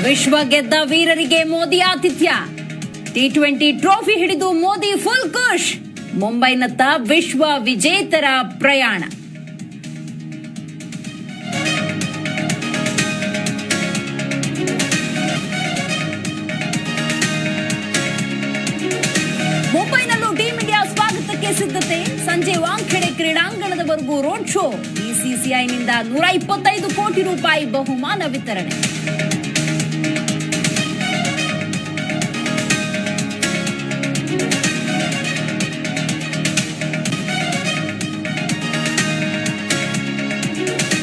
ವಿಶ್ವ ಗೆದ್ದ ವೀರರಿಗೆ ಮೋದಿ ಆತಿಥ್ಯ. T20 ಟ್ರೋಫಿ ಹಿಡಿದು ಮೋದಿ ಫುಲ್ ಖುಷ್. ಮುಂಬೈನತ್ತ ವಿಶ್ವ ವಿಜೇತರ ಪ್ರಯಾಣ. ಮುಂಬೈನಲ್ಲೂ ಟೀಂ ಇಂಡಿಯಾ ಸ್ವಾಗತಕ್ಕೆ ಸಿದ್ಧತೆ. ಸಂಜೆ ವಾಂಖೆಡೆ ಕ್ರೀಡಾಂಗಣದವರೆಗೂ ರೋಡ್ ಶೋ. ಬಿಸಿಸಿಐನಿಂದ 125 ಕೋಟಿ ರೂಪಾಯಿ ಬಹುಮಾನ ವಿತರಣೆ.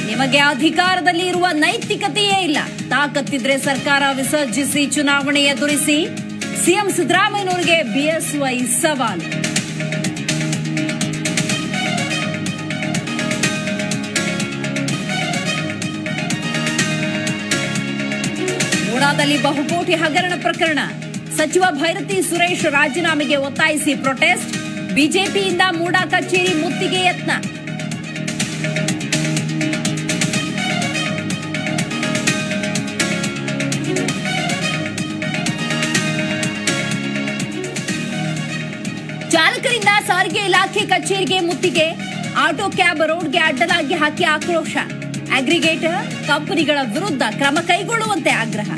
ನಿಮಗೆ ಅಧಿಕಾರದಲ್ಲಿ ಇರುವ ನೈತಿಕತೆಯೇ ಇಲ್ಲ. ತಾಕತ್ತಿದ್ರೆ ಸರ್ಕಾರ ವಿಸರ್ಜಿಸಿ ಚುನಾವಣೆ ಎದುರಿಸಿ. ಸಿಎಂ ಸಿದ್ದರಾಮಯ್ಯನವರಿಗೆ ಬಿಎಸ್ವೈ ಸವಾಲು. ಮೂಡಾದಲ್ಲಿ ಬಹುಕೋಟಿ ಹಗರಣ ಪ್ರಕರಣ. ಸಚಿವ ಭೈರತಿ ಸುರೇಶ್ ರಾಜೀನಾಮೆಗೆ ಒತ್ತಾಯಿಸಿ ಪ್ರೊಟೆಸ್ಟ್. ಬಿಜೆಪಿಯಿಂದ ಮೂಡಾ ಕಚೇರಿ ಮುತ್ತಿಗೆ ಯತ್ನ. ಚಾಲಕರಿಂದ ಸಾರಿಗೆ ಇಲಾಖೆ ಕಚೇರಿಗೆ ಮುತ್ತಿಗೆ. ಆಟೋ ಕ್ಯಾಬ್ ರೋಡ್ಗೆ ಅಡ್ಡಲಾಗಿ ಹಾಕಿ ಆಕ್ರೋಶ. ಅಗ್ರಿಗೇಟರ್ ಕಂಪನಿಗಳ ವಿರುದ್ಧ ಕ್ರಮ ಕೈಗೊಳ್ಳುವಂತೆ ಆಗ್ರಹ.